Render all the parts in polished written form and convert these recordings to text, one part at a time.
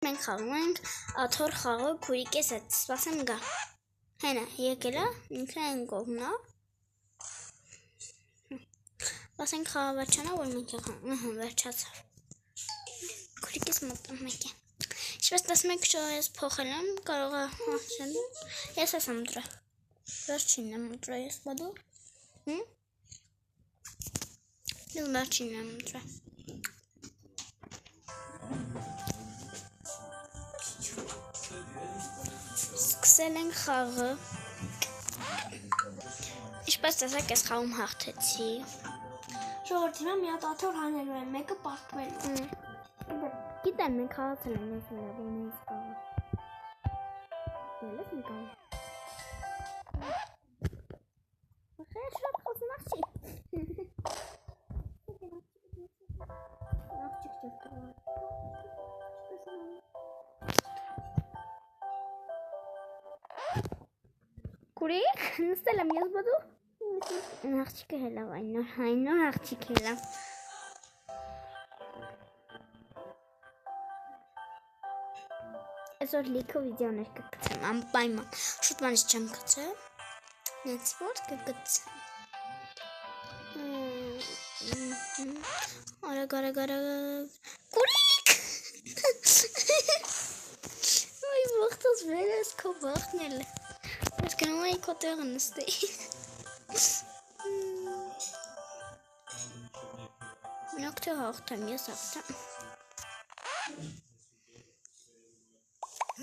մենք խաղում ենք աթոռ խաղը քուրիկես հետ, սպասեմ գա։ Հենա, եկել է, ինքն այն կողմնա։ Սպասենք խաղը վերջանա, որ մենք վերջացավ։ Քուրիկես մոտում մեկ է։ Ինչպես տեսնում եք, ես փոխել եմ, կարող է հաղթել։ Ես եմ դրա։ Վերջինն եմ դրա ես բադու։ Ես վերջինն եմ դրա։ Սկսել ենք խաղը։ Ինչպես տեսեք, ես խաղում հաղթեցի։ Ժողովուրդ, հիմա մի հատ աթոռ հանելու եմ, մեկը պարտվելու։ Գիտեմ, մենք խաղացել ենք ես նույնիսկ խաղը։ Ելես մի կան։ Ախե, շատ խոսում աղջի։ Աղջիկ չես կրում։ Կուրիկ, նստել եմ ես բադու։ Աղջիկը հելավ, այնոր աղջիկ հելավ։ Այսօր լիքը վիդեոներ կգցեմ, անպայման, շուտ մանից չեմ գցել, նենց որ կգցեմ։ Արագ, Կուրիկ! Ոյ ողտոս վեր ես քո բախնել է, ես գնում էի քո տեղը նստեի։ Մենակ թե հաղթեմ, ես հաղթեմ։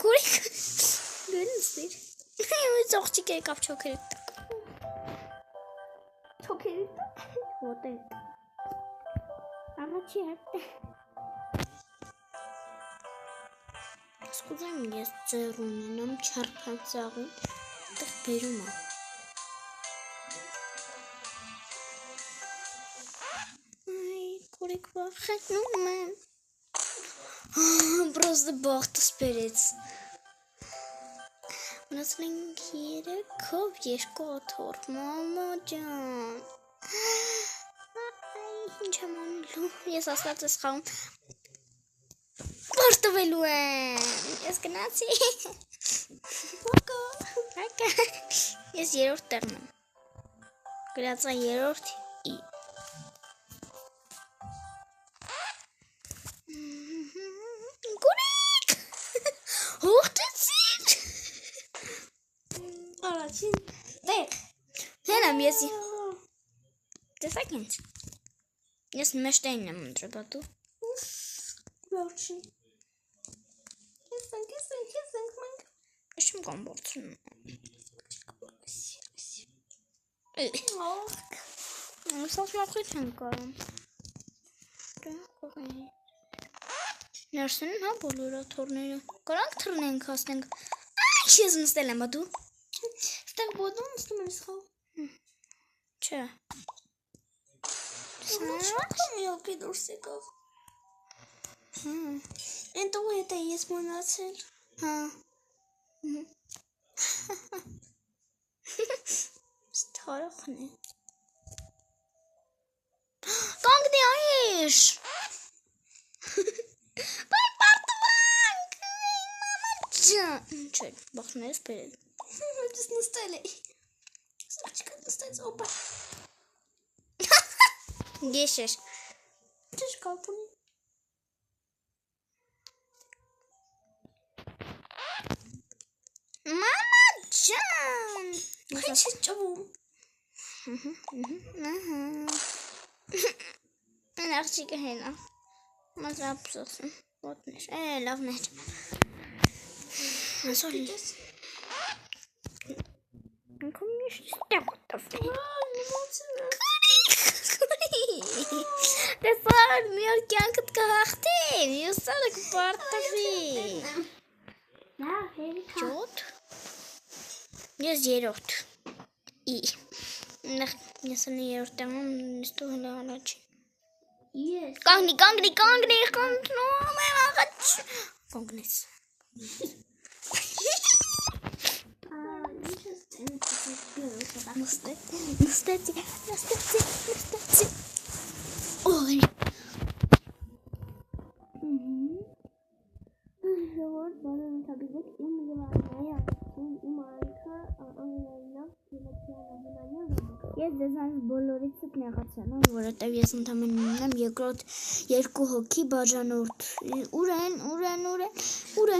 Կուրիկ, դու նստիր։ Ես աղջիկ եկավ չոքերի տակ։ Չոքերի տակ։ Ոտեր։ Առաջի հետ։ Սկուզեմ ես ձեռ ունենամ չարփան ծաղին, տեղ բերում եմ։ Այ, Կուրիկ վախենում եմ։ Просто բախտս բերեց։ Մնացել ենք 3-ով 2 աթոռ, մամա ջան։ Ինչ եմ անելու, ես ասված ես խաղում պարտվելու եմ, ես գնացի։ Պակա։ Ես 3-րդ տեղն եմ, գրածա 3-րդ ի։ Կուրիկ, հողտեցիր։ Առաջին տեղ։ Հենամ ես տեսակ ինձ։ Ես մեջտեղին եմ ընտրել դու։ Վերջին։ Կեսենք մենք։ Ես չեմ կամ բարձրում։ Սաղ մախույթ են կարում։ Ներսեն հա բոլոր աթոռները։ Կարանք թռնենք հասնենք։ Ինչ ես նստել եմ դու։ Ստեղ բոդում նստում եմ սխալ։ Չէ։ Շատ միոկի դուրս եկավ։ Են տողը հետ է ես մոնացել։ Հա։ Ստարախն է։ Կանգնի այիշ։ Բայ պարտվանք։ Մամա ջան։ Չէ, բախտն ես բերել։ Ես նստել էի։ Սաղջիկը նստեց օպա։ Գեշեր։ Չես կապ ունի։ Մամա ջան։ Ինչ ես ճվում։ Աղջիկը հենա։ Մազը ապսոսում։ Ոտներ, լավներ։ Ասոլ։ Ինքո միշտ ստեղ ուտավի։ Տեսար միոր կյանքդ կհաղթի, ես սարը կպարտավի։ Նա հերի կա։ Ճոտ։ Ես 3-րդ ի։ Ես են 3-րդ տեղում նստու հլը առաջի։ Ես։ Կանգնի, կանգնում եմ աղաչ։ Կանգնես։ Նստեցի։ Օй։ ժողովուրդ բոլոր ընդհանրեք իմ լավանայի ակցիոն իմ արքա անունով Տիլոքյանն Ես ձեզանից բոլորիցս նեղացել եմ, որովհետև ես ընդամենը ունեմ երկրորդ երկու հոգի բաժանորդ։ Ուր են։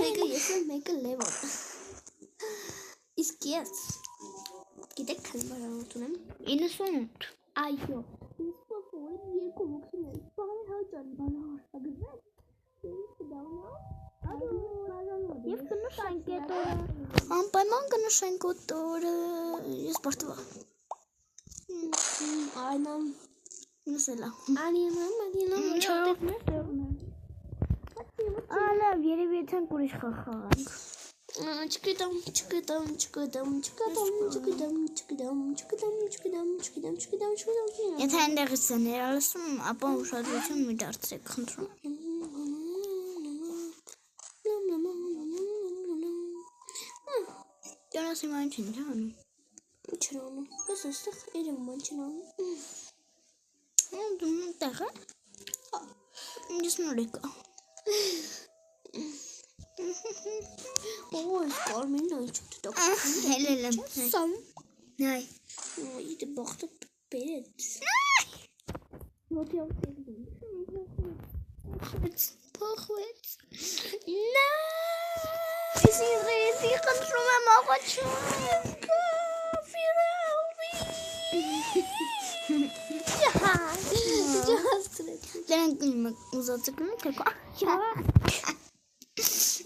Մեկը ես եմ, մեկը Լևոն։ Իսկ ես գիտեք քանի բաժանորդ ունեմ։ 98։ Այո։ Ես փոխում եմ երկու հոգիներ։ Բարի հաճան բանոր։ Ագզեք։ Ես դառնա։ Եվ կնշենք այդ օրը։ Անպայման կնշենք այդ օրը։ Ես բարդվա։ Այնամ Նսելա։ Անիանամ Չորովներ։ Ալավ, երևի եթենք ուրիշ խաղանք։ Չգիտեմ։ Եթե այնտեղից է ներալսում, ապա ուշադրություն մի դարձրեք, խնդրում։ Յոնաս հիմա ինչ են անում։ Չրանում։ Ես այստեղ երևում եմ չրանում։ Դու տեղ է։ Ես նոր եկա։ Ո՞й, կարմին նայ չտոք։ Հելելեմ։ Սամ։ Նայ։ Իդե բախտը բերեց։ Ո՞տի Փոխվեց։ Նա։ Ես խնդրում եմ աղաչում։ Դրանք ուզածը կնում կեկա։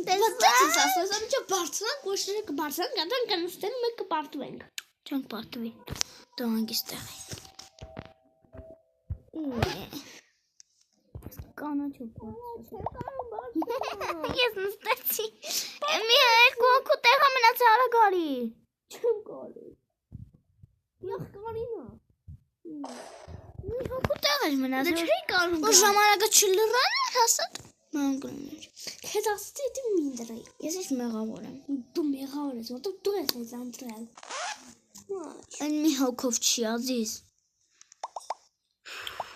Բացած ասում չո բարձրանք, ոչինչ կբարձրանք, ադան կանստեն մեկ կպարտվենք։ Չենք պարտվի։ Դու հանգիստեղ ես։ Կանաչով Ես նստեցի։ Մի երկու հոգու տեղը մնացել արագարի։ Չեմ կարի։ Եղկարինա։ Մի հոգու տեղ էր մնացել։ Չէի կարում։ Որ ժամանակը չլռան հասած։ Մանգլուներ։ Քեզ ասեցի դու մինդրեի։ Ես ինչ մեղավոր եմ։ Դու մեղավոր ես, որտեղ դու ես ինձ ընտրել։ Այն մի հոգով չի ազիզ։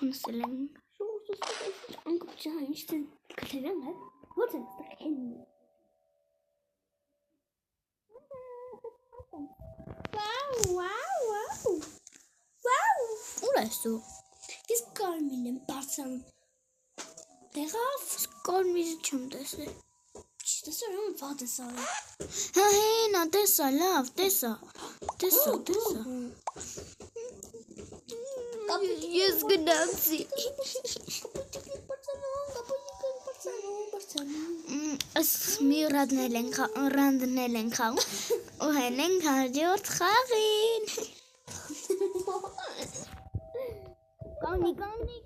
Նսել եմ։ Անկապչա ինչ դեն կթերեմ է։ Ո՞ց ես տխեն։ Վաու։ Ուր ես դու։ Ես կարմին եմ բարձան։ Տեղավ Կարմիրը չեմ տեսել։ չտեսել եմ վատ ես արել։ Հա հենա տեսա, լավ, տեսա։ Ես գնացի։ Այս մի ռանդնել ենք խաղում ու հեն ենք հաջորդ խաղին։ Կանգնի։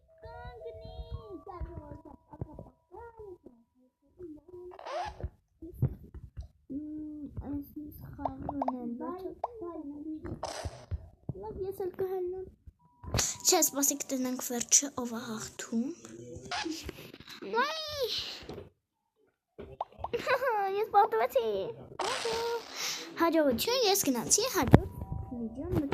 Այս խաղն են լավ ես էլ կհաննեմ։ Չէ, սպասեք տնենք վերջը ով է հաղթում։ Ես պատվեցի։ Հաջողություն, ես գնացի հաջորդ վիդեոն